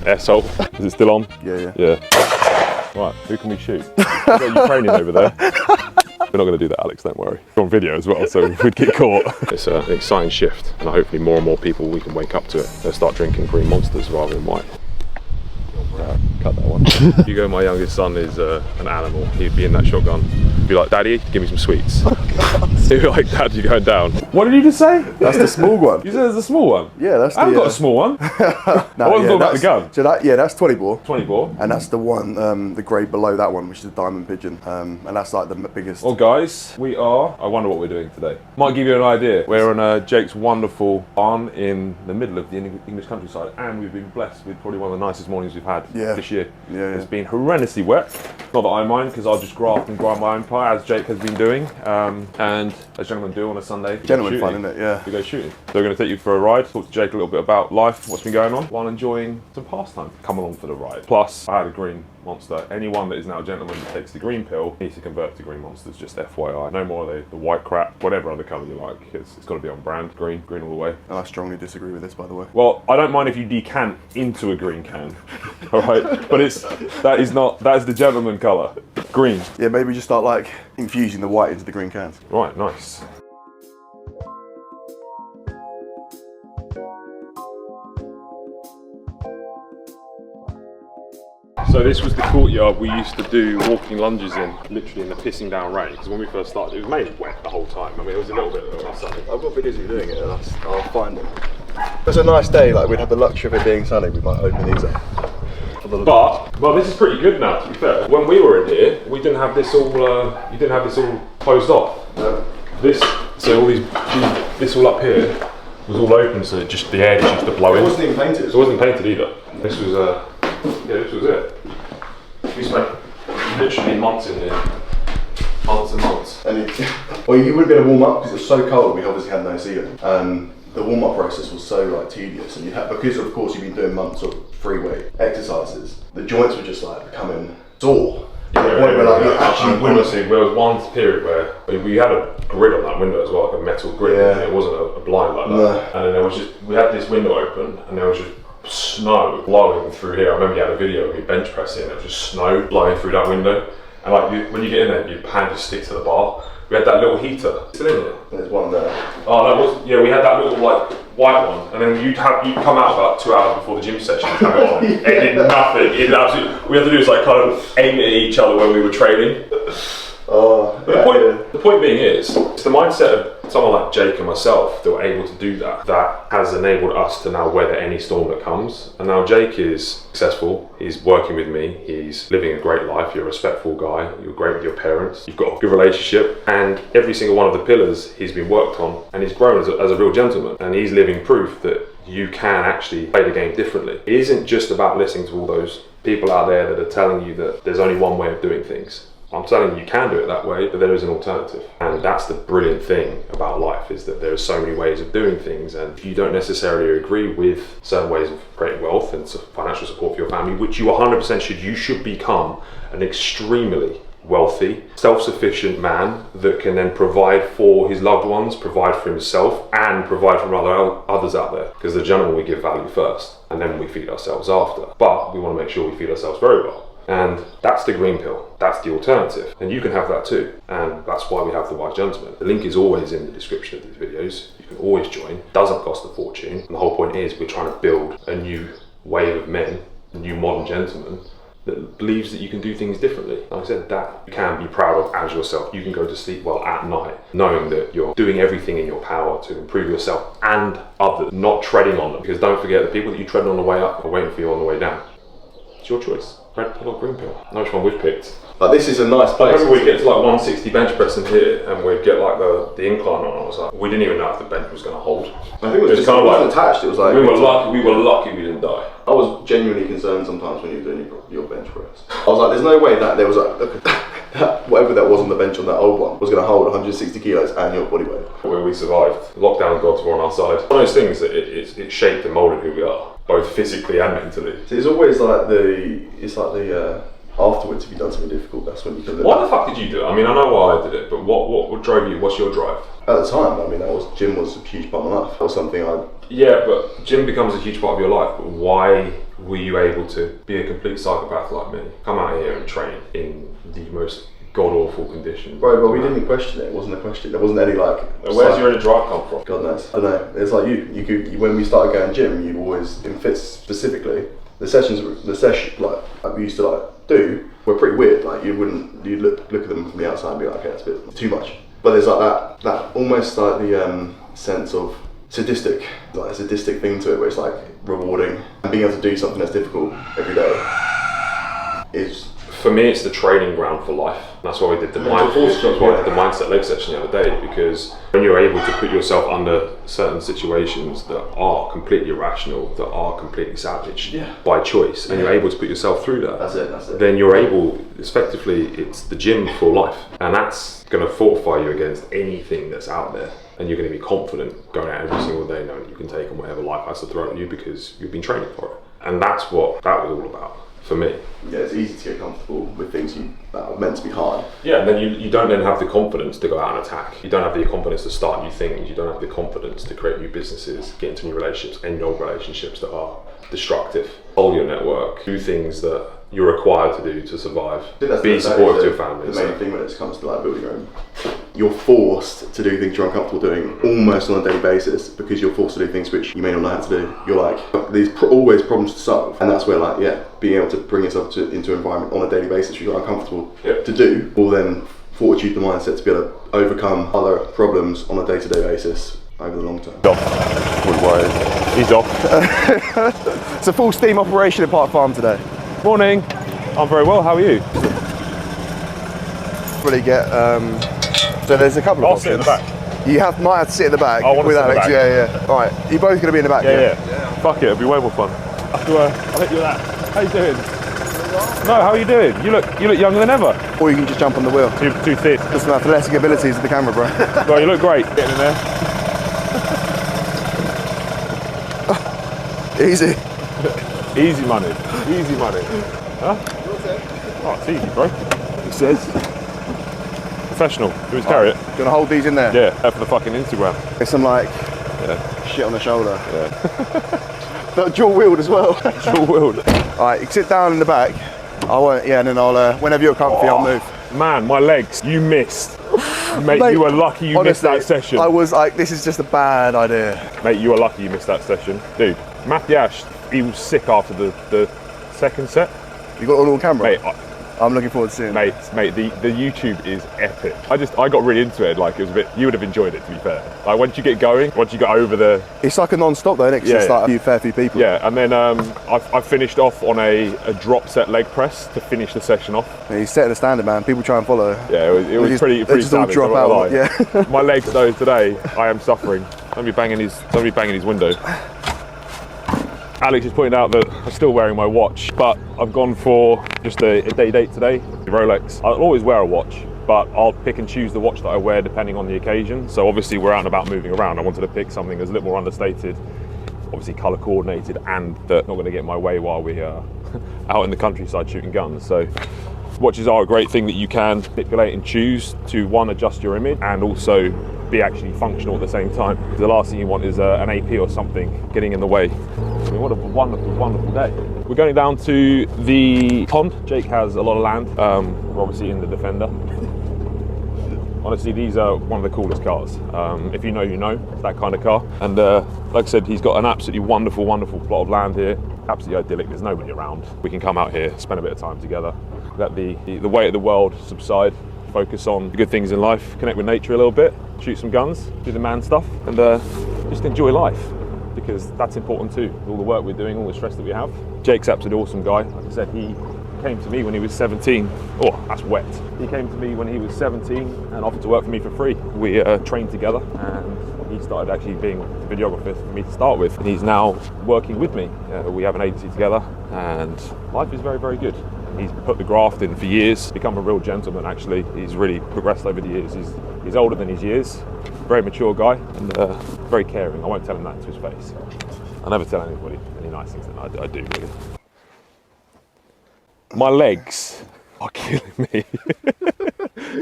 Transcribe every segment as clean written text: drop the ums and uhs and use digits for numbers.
Asshole. Is it still on? Yeah. Right, who can we shoot? We've got Ukrainian over there. We're not going to do that, Alex, don't worry. We're on video as well, so we'd get caught. It's an exciting shift, and hopefully more and more people, we can wake up to it. They'll start drinking green monsters rather than white. Cut that one. Hugo, my youngest son, is an animal. He'd be in that shotgun. He'd be like, Daddy, give me some sweets. He'd be like, Dad, you're going down. What did you just say? That's the small one. You said there's a small one? Yeah, that's the... I've got a small one. No, I wasn't talking about the gun. So that's 20 bore. 20 bore. And that's the one, the grade below that one, which is the diamond pigeon. And that's like the biggest. Well, guys, I wonder what we're doing today. Might give you an idea. We're on Jake's wonderful barn in the middle of the English countryside, and we've been blessed with probably one of the nicest mornings we've had this year. Yeah. It's been horrendously wet. Not that I mind, because I'll just graft and grind my own pie, as Jake has been doing. And as gentlemen do on a Sunday. Gentlemen fun, isn't it? Yeah. We go shooting. So we're going to take you for a ride, talk to Jake a little bit about life, what's been going on, while enjoying some pastime. Come along for the ride. Plus, I had a green monster. Anyone that is now a gentleman that takes the green pill needs to convert to green monsters, just FYI. No more of the white crap, whatever other colour you like. It's got to be on brand. Green all the way. And I strongly disagree with this, by the way. Well, I don't mind if you decant into a green can, all right? But that is the gentleman colour. Green. Yeah, maybe just start like infusing the white into the green cans. Right, nice. So this was the courtyard we used to do walking lunges in, literally in the pissing down rain, because when we first started it was mainly wet the whole time. I mean, it was a little bit sunny. I've got videos of you doing it, and I'll find them. If it's a nice day, like we'd have the luxury of it being sunny, we might open these up. But, well, this is pretty good now, to be fair. When we were in here, we didn't have this all, you didn't have this all closed off. No. This all up here was all open, so just the air just used to blow in. It wasn't even painted. It wasn't painted either. This was, this was it. We spent literally months in here. Months and months. And well, you wouldn't be able to warm up because it was so cold, we obviously had no ceiling. The warm-up process was so tedious, and because of course you've been doing months of free weight exercises, the joints were just like becoming sore. Honestly, there was one period where we had a grid on that window as well, like a metal grid. Yeah. It wasn't a blind like that. No. And then we had this window open, and there was just snow blowing through here. I remember you had a video of me bench pressing, and there was just snow blowing through that window. And like when you get in there, your hand just sticks to the bar. We had that little heater. Still in there? There's one there. Oh, we had that little like white one, and then you'd come out about 2 hours before the gym session, have it on. It did nothing. It did absolutely. We had to do is like kind of aim it at each other when we were training. The point being is, it's the mindset of someone like Jake and myself that were able to do that has enabled us to now weather any storm that comes. And now Jake is successful, he's working with me, he's living a great life, you're a respectful guy, you're great with your parents, you've got a good relationship, and every single one of the pillars he's been worked on, and he's grown as a real gentleman, and he's living proof that you can actually play the game differently. It isn't just about listening to all those people out there that are telling you that there's only one way of doing things. I'm telling you can do it that way, but there is an alternative. And that's the brilliant thing about life, is that there are so many ways of doing things, and if you don't necessarily agree with certain ways of creating wealth and financial support for your family, which you 100% should become an extremely wealthy, self-sufficient man that can then provide for his loved ones, provide for himself, and provide for others out there. Because the gentleman, we give value first, and then we feed ourselves after. But we want to make sure we feed ourselves very well. And that's the green pill, that's the alternative. And you can have that too. And that's why we have the Wise Gentleman. The link is always in the description of these videos. You can always join, it doesn't cost a fortune. And the whole point is we're trying to build a new wave of men, a new modern gentleman that believes that you can do things differently. Like I said, that you can be proud of as yourself. You can go to sleep well at night, knowing that you're doing everything in your power to improve yourself and others, not treading on them. Because don't forget, the people that you tread on the way up are waiting for you on the way down. It's your choice. Red pill or green pill? Know which one we've picked. Like, this is a nice place. I remember we'd get to like 160 bench pressing here, and we'd get like the incline on. I was like, we didn't even know if the bench was going to hold. I think it was just kind of like attached. It was like we were lucky we didn't die. I was genuinely concerned sometimes when you were doing your bench press. I was like, there's no way that there was whatever that was on the bench on that old one was going to hold 160 kilos and your body weight. Where we survived, lockdown gods were on our side. One of those things that it shaped and moulded who we are, both physically and mentally. So it's always like the afterwards, if you've done something difficult, that's when you can look. Why the fuck did you do it? I mean, I know why I did it, but what drove you? What's your drive? At the time, I mean, gym was a huge part of my life. That was something Yeah, but gym becomes a huge part of your life. But why were you able to be a complete psychopath like me, come out here and train in the most god-awful conditions? Bro, but we didn't question it. It wasn't a question. There wasn't any like. Where's your inner drive come from? God knows. I don't know. It's like you when we started going gym, you always, in fits specifically, the session like we used to like do were pretty weird. Like you'd look at them from the outside and be like, okay, that's a bit too much. But there's like that almost like the sense of sadistic thing to it, where it's like rewarding, and being able to do something that's difficult every day is. For me, it's the training ground for life. That's why we did the mindset leg session the other day, because when you're able to put yourself under certain situations that are completely irrational, that are completely savage by choice, and you're able to put yourself through that, that's it. Then you're able, effectively, it's the gym for life, and that's going to fortify you against anything that's out there. And you're going to be confident going out every single day, knowing that you can take on whatever life has to throw at you because you've been training for it. And that's what that was all about. For me. Yeah, it's easy to get comfortable with things that are meant to be hard. Yeah, and then you don't then have the confidence to go out and attack. You don't have the confidence to start new things. You don't have the confidence to create new businesses, get into new relationships, end old relationships that are destructive. Hold your network, do things that you're required to do to survive. Be supportive to your family. The main thing when it comes to like building your own, you're forced to do things you're uncomfortable doing almost on a daily basis, because you're forced to do things which you may not know how to do. You're like, there's always problems to solve, and that's where being able to bring yourself into an environment on a daily basis which you're uncomfortable to do will then fortitude the mindset to be able to overcome other problems on a day-to-day basis over the long term. He's off. It's a full steam operation at Park Farm today. Morning. I'm very well. How are you? Really get. So there's a couple of I'll options. sit in the back. You might have to sit in the back I want to with sit in the Alex. back. Yeah. All right. You're both going to be in the back. Yeah. Fuck it. It'll be way more fun. I'll hit you with that. How you doing? No, how are you doing? You look younger than ever. Or you can just jump on the wheel. Too thick. Just some athletic abilities of the camera, bro. Well, you look great. Getting in there. Easy. Easy money. Easy money. Huh? Oh, it's easy, bro. He says. Professional. Do you carry it? Do you want to hold these in there? Yeah, for the fucking Instagram. There's some like shit on the shoulder. Yeah. But dual wheeled as well. Dual wheeled. All right, you can sit down in the back. I won't. Yeah, and then I'll. Whenever you're comfy, I'll move. Man, my legs. You missed. Mate, you were lucky you missed that session. I was like, this is just a bad idea. Mate, you were lucky you missed that session. Dude, Matthew Ash, he was sick after the second set. You got it all on camera? Mate, I'm looking forward to seeing it. Mate, the YouTube is epic. I got really into it. Like, it was a bit. You would have enjoyed it, to be fair. Like, once you get going, once you got over the. It's like a non-stop though, isn't it? 'Cause it's like a fair few people. Yeah, and then I finished off on a drop set leg press to finish the session off. Yeah, he's setting the standard, man. People try and follow. Yeah, it was pretty just all savage, drop I'm not out. gonna lie. Yeah. My legs though today, I am suffering. Somebody banging his window. Alex is pointing out that I'm still wearing my watch, but I've gone for just a day date today. The Rolex. I'll always wear a watch, but I'll pick and choose the watch that I wear depending on the occasion. So obviously we're out and about moving around. I wanted to pick something that's a little more understated, obviously colour coordinated, and that's not going to get in my way while we're out in the countryside shooting guns. So watches are a great thing that you can manipulate and choose to, one, adjust your image and also be actually functional at the same time. The last thing you want is an AP or something getting in the way. I mean, what a wonderful, wonderful day. We're going down to the pond. Jake has a lot of land. We're obviously in the Defender. Honestly, these are one of the coolest cars. If you know, you know. It's that kind of car. And like I said, he's got an absolutely wonderful, wonderful plot of land here. Absolutely idyllic. There's nobody around. We can come out here, spend a bit of time together, let the weight of the world subside, focus on the good things in life, connect with nature a little bit, shoot some guns, do the man stuff, and just enjoy life, because that's important too. All the work we're doing, all the stress that we have. Jake's absolutely awesome guy. Like I said, he came to me when he was 17. Oh, that's wet. He came to me when he was 17 and offered to work for me for free. We trained together, and he started actually being the videographer for me to start with. And he's now working with me. We have an agency together, and life is very, very good. He's put the graft in for years, become a real gentleman actually. He's really progressed over the years. He's older than his years, very mature guy, and very caring. I won't tell him that to his face. I never tell anybody any nice things that I do really. My legs are killing me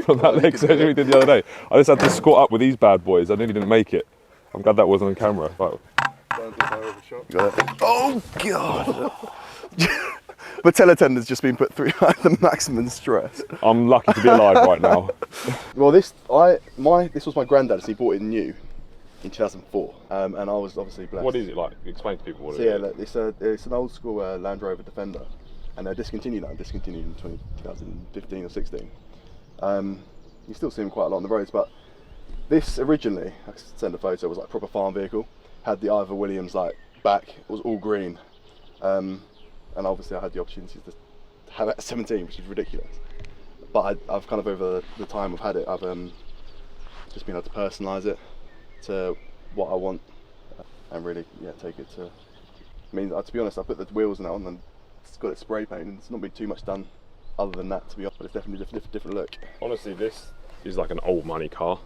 from that leg surgery we did the other day. I just had to squat up with these bad boys. I nearly didn't make it. I'm glad that wasn't on camera. But Got it. Oh god! Patella tendon's just been put through the maximum stress. I'm lucky to be alive right now. Well, this was my granddad's. He bought it new in 2004, and I was obviously blessed. What is it like? Explain to people what So it yeah, is. look, it's an old school Land Rover Defender, and they're discontinued now. Discontinued in 2015 or 16. You still see them quite a lot on the roads, but this originally, I sent a photo, was like a proper farm vehicle. Had the Ivor Williams like back. It was all green, and obviously I had the opportunity to have it at 17, which is ridiculous. But I've kind of over the time I've had it, I've just been able to personalise it to what I want, and really take it to. I mean, to be honest, I put the wheels and that on, and it's got it spray painted. And it's not been too much done other than that, to be honest. But it's definitely a different look. Honestly, this is like an old money car.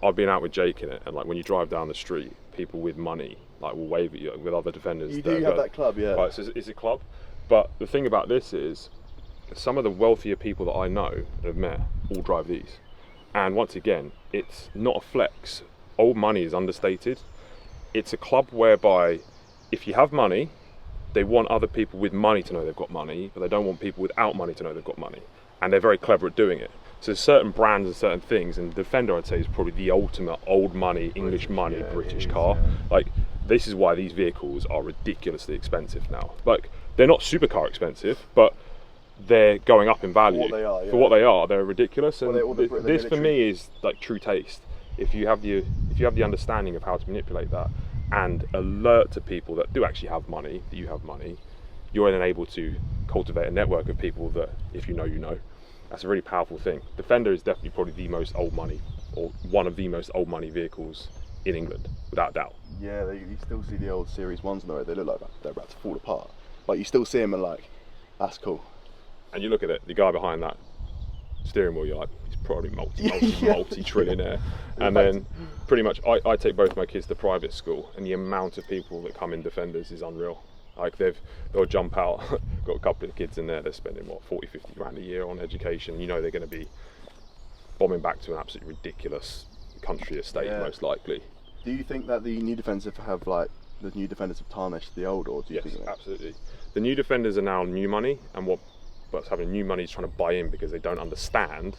I've been out with Jake in it, and like when you drive down the street, people with money like will wave at you with other defenders. You do have that club, yeah. Right, so it's a club. But the thing about this is, some of the wealthier people that I know and have met all drive these. And once again, it's not a flex. Old money is understated. It's a club whereby if you have money, they want other people with money to know they've got money, but they don't want people without money to know they've got money. And they're very clever at doing it. So there's certain brands and certain things, and Defender I'd say is probably the ultimate old money, English money, British car. Like, this is why these vehicles are ridiculously expensive now. Like, they're not supercar expensive, but they're going up in value. For what they are, yeah. For what they are, they're ridiculous. And Well, this for me is like true taste. If you have the understanding of how to manipulate that and alert to people that do actually have money, that you have money, you're then able to cultivate a network of people that, if you know, you know. That's a really powerful thing. Defender is definitely probably the most old money, or one of the most old money vehicles in England, without doubt. Yeah, you still see the old Series 1s on the road. They look like they're about to fall apart. But you still see them and like, that's cool. And you look at it, the guy behind that steering wheel, you're like, he's probably multi-trillionaire. And then pretty much, I take both my kids to private school, and the amount of people that come in Defenders is unreal. Like they'll jump out, got a couple of kids in there, they're spending what, 40, 50 grand a year on education. You know they're going to be bombing back to an absolutely ridiculous country estate, most likely. Do you think that the new Defenders have like, the new Defenders have tarnished the old, or do you Yes, think that? absolutely. The new Defenders are now new money, and what's happening, new money is trying to buy in because they don't understand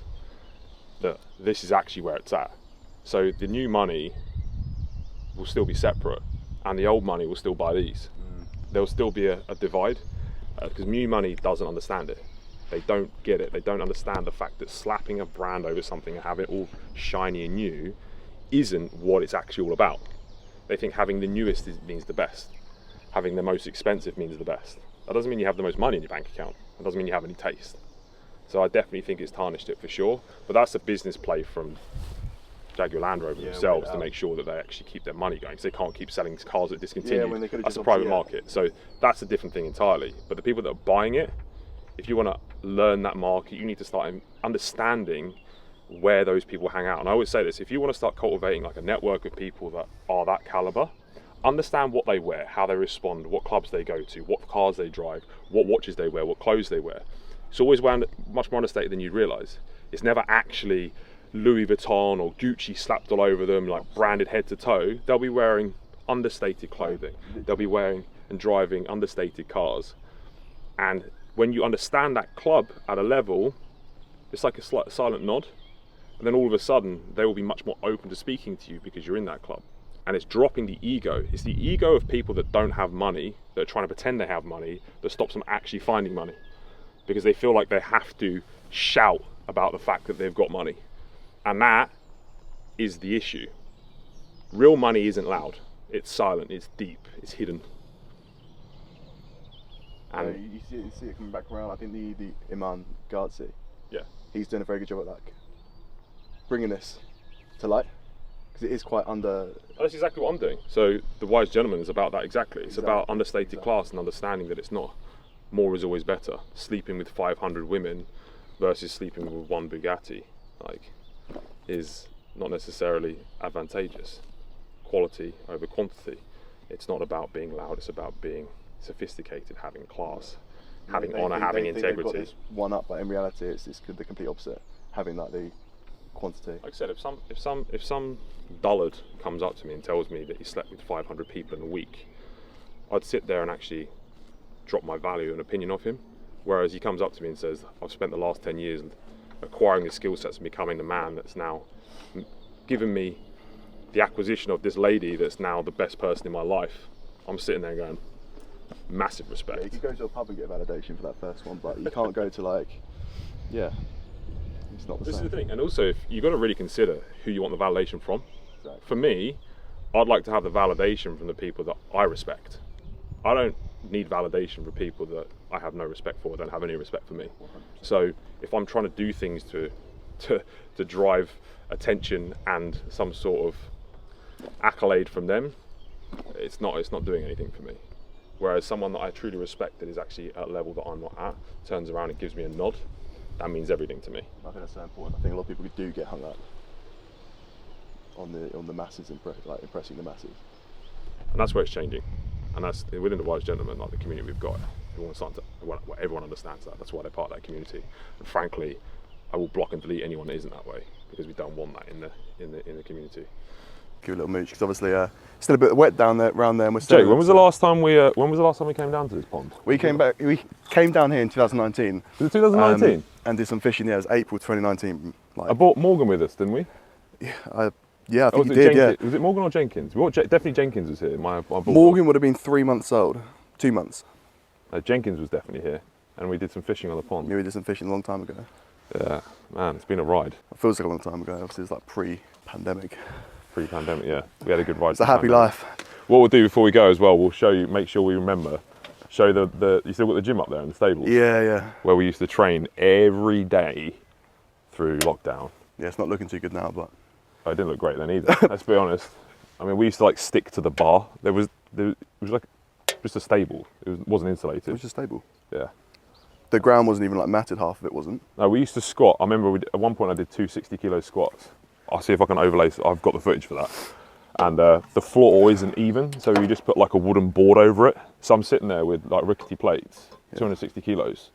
that this is actually where it's at. So the new money will still be separate, and the old money will still buy these. There'll still be a divide, because new money doesn't understand it. They don't get it. They don't understand the fact that slapping a brand over something and having it all shiny and new isn't what it's actually all about. They think having the newest means the best. Having the most expensive means the best. That doesn't mean you have the most money in your bank account. That doesn't mean you have any taste. So I definitely think it's tarnished it for sure. But that's a business play from Jaguar Land Rover themselves to make sure that they actually keep their money going, because they can't keep selling cars that discontinue. When they could've That's a just private market. So that's a different thing entirely. But the people that are buying it, if you want to learn that market, you need to start understanding where those people hang out. And I always say this, if you want to start cultivating like a network of people that are that caliber, understand what they wear, how they respond, what clubs they go to, what cars they drive, what watches they wear, what clothes they wear. It's always much more understated than you'd realise. It's never actually Louis Vuitton or Gucci slapped all over them, like branded head to toe. They'll be wearing understated clothing. They'll be wearing and driving understated cars. And when you understand that club at a level, it's like a silent nod. And then all of a sudden, they will be much more open to speaking to you because you're in that club. And it's dropping the ego. It's the ego of people that don't have money, that are trying to pretend they have money, that stops them actually finding money. Because they feel like they have to shout about the fact that they've got money. And that is the issue. Real money isn't loud. It's silent, it's deep, it's hidden. And you see it coming back around. I think the Iman Ghazi, he's doing a very good job at like bringing this to light, because it is quite under. That's exactly what I'm doing. So the Wise Gentleman is about that exactly. It's about understated class and understanding that it's not more is always better. Sleeping with 500 women versus sleeping with one Bugatti, like, is not necessarily advantageous. Quality over quantity. It's not about being loud, it's about being sophisticated, having class. having They honour, think- having they think they've got integrity. this one up, but in reality, it's the complete opposite. Having like the quantity. Like I said, if some dullard comes up to me and tells me that he slept with 500 people in a week, I'd sit there and actually drop my value and opinion of him. Whereas he comes up to me and says, I've spent the last 10 years acquiring the skill sets and becoming the man that's now given me the acquisition of this lady that's now the best person in my life. I'm sitting there going, massive You respect. can go to a pub and get validation for that first one, but you can't go to like, yeah, it's not the This same. is the thing, and also you've got to really consider who you want the validation from. Exactly. For me, I'd like to have the validation from the people that I respect. I don't need validation from people that I have no respect for, don't have any respect for me. So if I'm trying to do things to drive attention and some sort of accolade from them, it's not doing anything for me. Whereas someone that I truly respect that is actually at a level that I'm not at turns around and gives me a nod, that means everything to me. I think that's so important. I think a lot of people do get hung up on the masses, impressing the masses. And that's where it's changing. And that's within the Wise Gentlemen, like the community we've got. Everyone understands that. That's why they're part of that community. And frankly, I will block and delete anyone that isn't that way, because we don't want that in the community. Give a little mooch because obviously still a bit wet down there, around there. And we're Jake, still, when was the last time we came down to this pond? We came down here in 2019. Was it 2019? And did some fishing. Yeah, it was April 2019. I brought Morgan with us, didn't we? I Or think was you it did. Yeah, Was it Morgan or Jenkins? Definitely Jenkins was here. My Morgan would have been 3 months old, 2 months. Jenkins was definitely here, and we did some fishing on the pond. Yeah, we did some fishing a long time ago. Yeah, man, it's been a ride. It feels like a long time ago. Obviously, it's like pre-pandemic. Pre-pandemic, yeah, we had a good ride. It's a happy life. What we'll do before we go as well, we'll show you, make sure we remember, show the you still got the gym up there in the stables? Yeah. Where we used to train every day through lockdown. Yeah, it's not looking too good now, but Oh, it didn't look great then either, let's be honest. I mean, we used to like stick to the bar. It was like just a stable. It wasn't insulated. it was just stable. Yeah. The ground wasn't even like matted, half of it wasn't. No, we used to squat. I remember at one point I did 2 60-kilo squats. I'll see if I can overlay. I've got the footage for that. And the floor isn't even, so you just put like a wooden board over it. So I'm sitting there with like rickety plates, 260 kilos.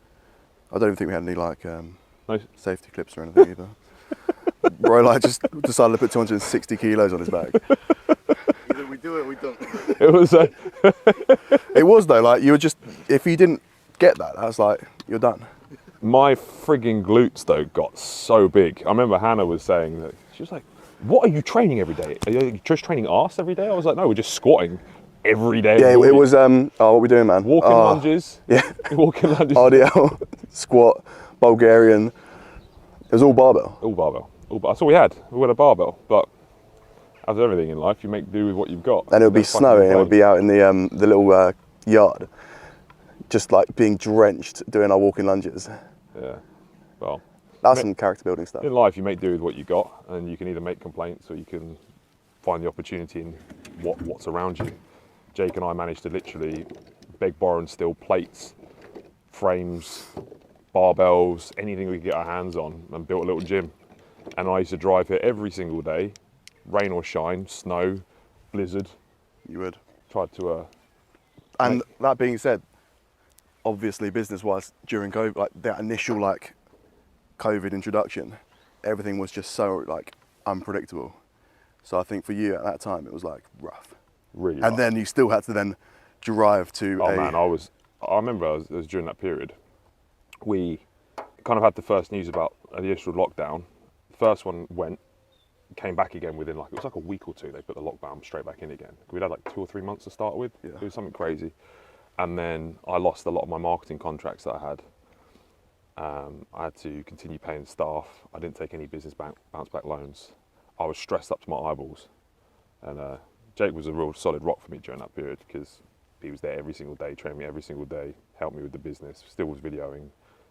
I don't even think we had any like No, safety clips or anything either. Bro, like just decided to put 260 kilos on his back. Either we do it or we don't. it was. It was though, like you were just, if you didn't get that, I was like, you're done. My frigging glutes though got so big. I remember Hannah was saying that she was like, "What are you training every day? Are you just training arse every day?" I was like, "No, we're just squatting every day." Yeah, it was, oh, what we doing, man? walking lunges. Yeah. Walking lunges. RDL, squat, Bulgarian. It was all barbell. All barbell. That's all we had. We had a barbell, but as everything in life, you make do with what you've got. And it would be Don't fucking snowing, and it would complain. be out in the little yard, just like being drenched doing our walking lunges. Yeah. Well, That's some character building stuff. in life, you make do with what you got, and you can either make complaints or you can find the opportunity in what's around you. Jake and I managed to literally beg, borrow, and steal plates, frames, barbells, anything we could get our hands on, and built a little gym. And I used to drive here every single day, rain or shine, snow, blizzard. You would. Tried to. And that being said, obviously business-wise during COVID, like that initial like COVID introduction, everything was just so like unpredictable. So I think for you at that time it was like rough. Really. And rough. then you still had to then drive to Oh man, I remember it was during that period. We kind of had the first news about the initial lockdown. The first one came back again within it was like a week or two. They put the lockdown straight back in again. We'd had like 2 or 3 months to start with. Yeah. It was something crazy. And then I lost a lot of my marketing contracts that I had. I had to continue paying staff. I didn't take any business bounce back loans. I was stressed up to my eyeballs. And Jake was a real solid rock for me during that period because he was there every single day, trained me every single day, helped me with the business, still was videoing,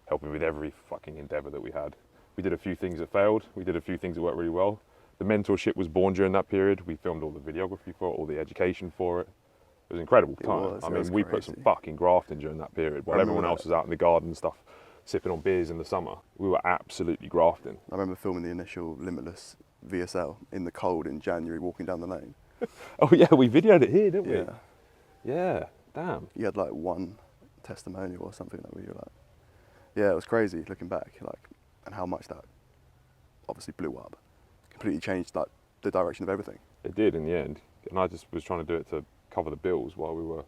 helped me with every fucking endeavour that we had. We did a few things that failed. We did a few things that worked really well. The mentorship was born during that period. We filmed all the videography for it, all the education for it. It was an incredible time. was, I it mean, was we put some crazy. fucking grafting during that period while I everyone remember else was out in the garden and stuff, sipping on beers in the summer. We were absolutely grafting. I remember filming the initial Limitless VSL in the cold in January, walking down the lane. Oh yeah, we videoed it here, didn't we? Yeah. Yeah, damn. You had like one testimonial or something that we were like, yeah, it was crazy looking back, like, and how much that obviously blew up, completely changed like the direction of everything. It did in the end, and I just was trying to do it to cover the bills while we were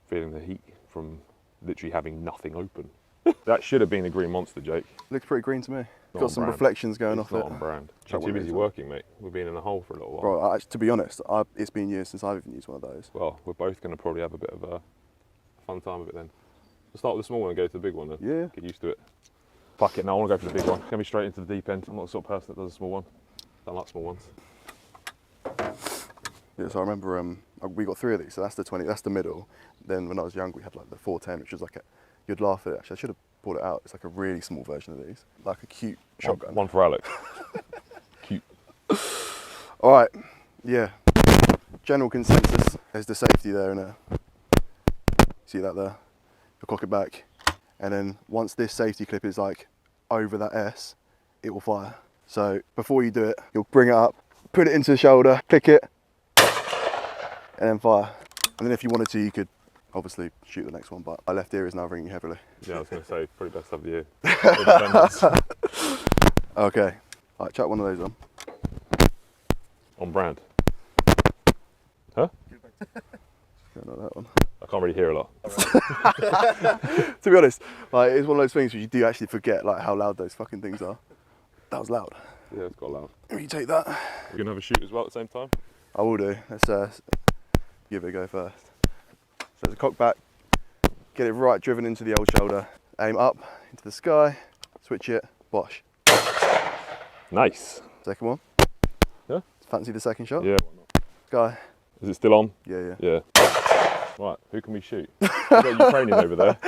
feeling the heat from literally having nothing open. That should have been a green monster, Jake. Looks pretty green to me. Not Got on some brand. reflections going It's off not it. on brand. Check You're what too it busy is. working, mate. We've been in a hole for a little while. Bro, to be honest, it's been years since I've even used one of those. Well, we're both going to probably have a bit of a fun time of it then. We'll start with the small one and go to the big one then. Yeah. Get used to it. Fuck it, now I want to go for the big one. Get me straight into the deep end. I'm not the sort of person that does a small one. Don't like small ones. Yeah, so I remember we got 3 of these, so that's the 20, that's the middle. Then when I was young, we had like the 410, which was like you'd laugh at it. Actually, I should have brought it out. It's like a really small version of these, like a cute shotgun. One for Alex. Cute. All right, yeah. General consensus. There's the safety there, innit? See that there? You'll cock it back, and then once this safety clip is like over that S, it will fire. So before you do it, you'll bring it up, put it into the shoulder, click it, and then fire. And then if you wanted to, you could obviously shoot the next one, but my left ear is now ringing heavily. Yeah, I was going to say, probably best of the year. Okay, all right, chuck one of those on. On brand. Huh? No, not that one. I can't really hear a lot. To be honest, like it's one of those things where you do actually forget like how loud those fucking things are. That was loud. Yeah, it's got loud. Will you take that? We're going to have a shoot as well at the same time? I will do. Let's give it a go first. So it's a cock back, get it right driven into the old shoulder, aim up into the sky, switch it, bosh. Nice. Second one. Yeah? Fancy the second shot? Yeah, why not? Sky. Is it still on? Yeah. Yeah. Right, who can we shoot? We've got a Ukrainian over there.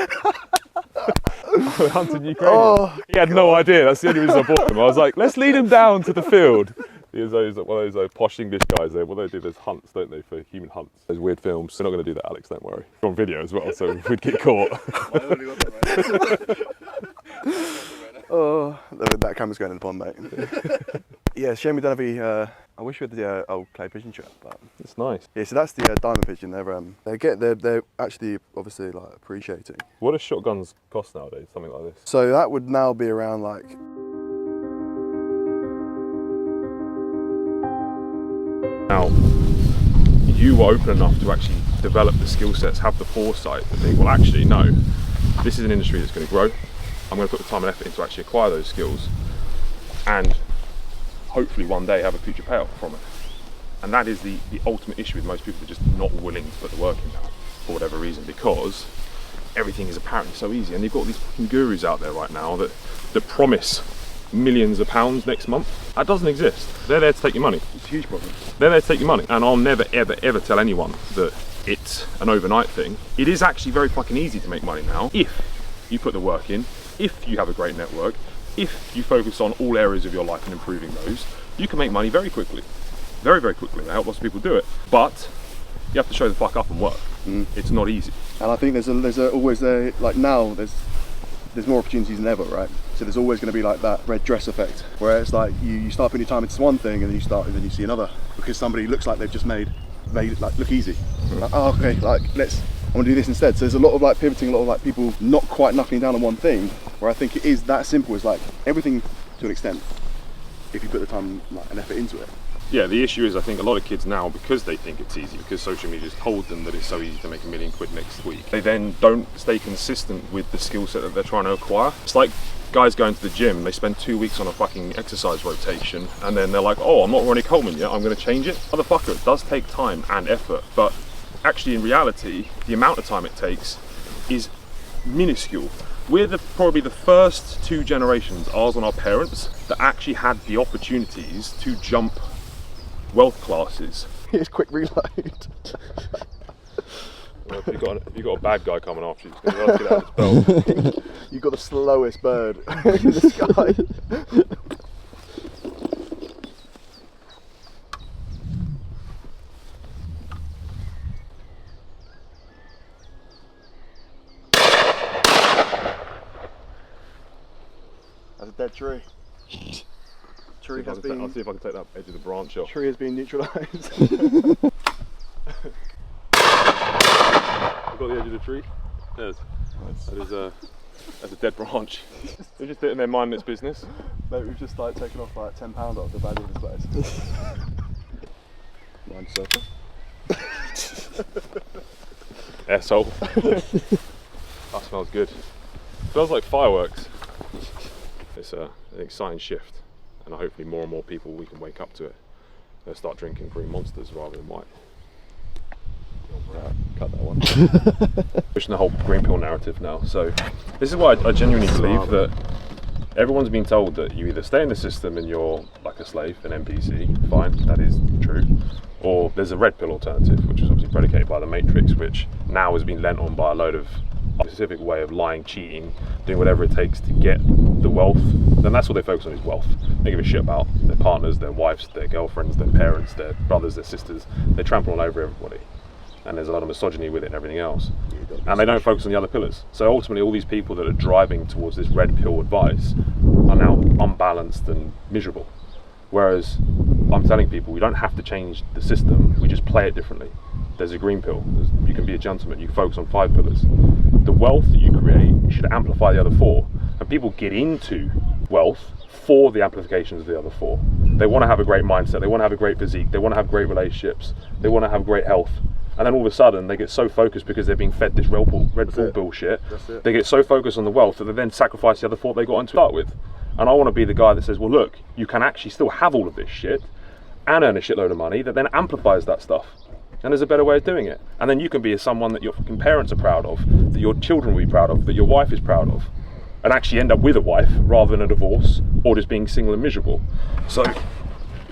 We're hunting Ukrainian. Oh, He had no idea. That's the only reason I bought him. I was like, let's lead him down to the field. There's one of those posh English guys there. What they do, there's hunts, don't they, for human hunts. Those weird films. They're not going to do that, Alex, don't worry. We're on video as well, so we'd get caught. Oh, that camera's going in the pond, mate. Yeah, shame we don't have any. I wish we had the old clay pigeon trap, but It's nice. yeah. So that's the diamond pigeon. They're actually obviously like appreciating. What do shotguns cost nowadays? Something like this? So that would now be around like. Now, you were open enough to actually develop the skill sets, have the foresight to think, well, actually, no, this is an industry that's going to grow. I'm going to put the time and effort into actually acquire those skills and hopefully one day have a future payoff from it. And that is the ultimate issue with most people. They're just not willing to put the work in now for whatever reason, because everything is apparently so easy. And you've got these fucking gurus out there right now that promise millions of pounds next month. That doesn't exist. They're there to take your money. It's a huge problem. They're there to take your money. And I'll never, ever, ever tell anyone that it's an overnight thing. It is actually very fucking easy to make money now if you put the work in, if you have a great network, if you focus on all areas of your life and improving those, you can make money very quickly. Very, very quickly. I help lots of people do it. But you have to show the fuck up and work. It's not easy. And I think there's always like now there's more opportunities than ever, right? So there's always going to be like that red dress effect, where it's like you start putting your time into one thing and then you see another because somebody looks like they've just made it like look easy. Like, oh, okay, like I'm gonna do this instead. So there's a lot of like pivoting, a lot of like people not quite knuckling down on one thing, where I think it is that simple. It's like everything to an extent, if you put the time and effort into it. Yeah, the issue is I think a lot of kids now, because they think it's easy, because social media's told them that it's so easy to make £1 million next week, they then don't stay consistent with the skill set that they're trying to acquire. It's like guys going to the gym, they spend 2 weeks on a fucking exercise rotation, and then they're like, oh, I'm not Ronnie Coleman yet, I'm going to change it. Motherfucker, it does take time and effort, but actually in reality, the amount of time it takes is minuscule. We're probably the first 2 generations, ours and our parents, that actually had the opportunities to jump wealth classes. Here's quick reload. Well, if you've got a bad guy coming after you, he's going to get out of his belt. You've got the slowest bird in the sky. That's a dead tree. Tree has been. I'll see if I can take that edge of the branch off. Tree has been neutralised. I've got the edge of the tree. There's. That's a dead branch. They're just sitting there minding its business. Mate, we've just like taken off like £10 off the value of this place. Mind yourself. Asshole. That smells good. Smells like fireworks. It's an exciting shift, and hopefully more and more people, we can wake up to it. They'll start drinking green monsters rather than white. Cut that one. Pushing the whole green pill narrative now. So this is why I genuinely believe that everyone's been told that you either stay in the system and you're like a slave, an NPC, fine, that is true, or there's a red pill alternative, which is obviously predicated by the Matrix, which now has been lent on by a load of specific way of lying, cheating, doing whatever it takes to get the wealth. Then that's what they focus on, is wealth. They give a shit about their partners, their wives, their girlfriends, their parents, their brothers, their sisters. They trample all over everybody. And there's a lot of misogyny with it and everything else. And they don't focus on the other pillars. So ultimately all these people that are driving towards this red pill advice are now unbalanced and miserable. Whereas I'm telling people, we don't have to change the system, we just play it differently. There's a green pill, you can be a gentleman, you focus on 5 pillars. The wealth that you create should amplify the other 4. And people get into wealth for the amplifications of the other 4. They want to have a great mindset, they want to have a great physique, they want to have great relationships, they want to have great health. And then all of a sudden they get so focused because they're being fed this red pill bullshit. They get so focused on the wealth that they then sacrifice the other 4 they got into start with. And I want to be the guy that says, well look, you can actually still have all of this shit and earn a shitload of money that then amplifies that stuff. And there's a better way of doing it. And then you can be someone that your fucking parents are proud of, that your children will be proud of, that your wife is proud of, and actually end up with a wife rather than a divorce or just being single and miserable. So,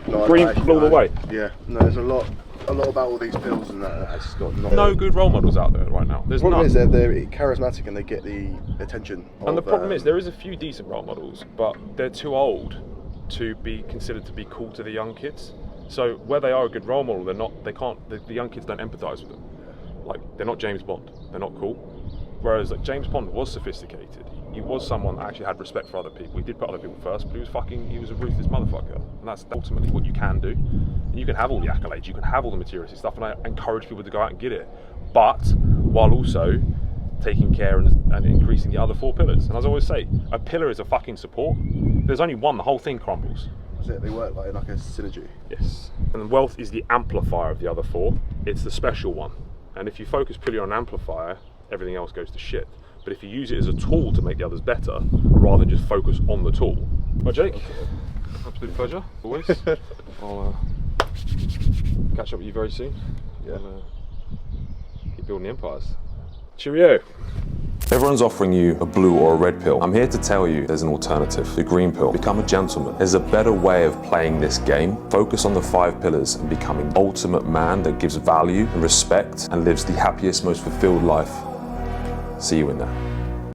green all the way. Yeah, no, there's a lot about all these pills and that has just got no good role models out there right now. There's the problem none. is they're charismatic and they get the attention. And the problem is there is a few decent role models, but they're too old to be considered to be cool to the young kids. So where they are a good role model, they're not. They can't. The young kids don't empathise with them. Like they're not James Bond. They're not cool. Whereas like James Bond was sophisticated. He was someone that actually had respect for other people. He did put other people first, but he was a ruthless motherfucker. And that's ultimately what you can do. And you can have all the accolades, you can have all the materialistic stuff, and I encourage people to go out and get it. But while also taking care and increasing the other 4 pillars. And as I always say, a pillar is a fucking support. There's only one, the whole thing crumbles. That's it, they work like a synergy. Yes. And wealth is the amplifier of the other 4. It's the special one. And if you focus purely on an amplifier, everything else goes to shit. But if you use it as a tool to make the others better, rather than just focus on the tool. Well, Jake, absolute pleasure, always. I'll catch up with you very soon. Yeah. And, keep building the empires. Cheerio. Everyone's offering you a blue or a red pill. I'm here to tell you there's an alternative, the green pill. Become a gentleman. There's a better way of playing this game. Focus on the 5 pillars and becoming the ultimate man that gives value and respect and lives the happiest, most fulfilled life. See you in there.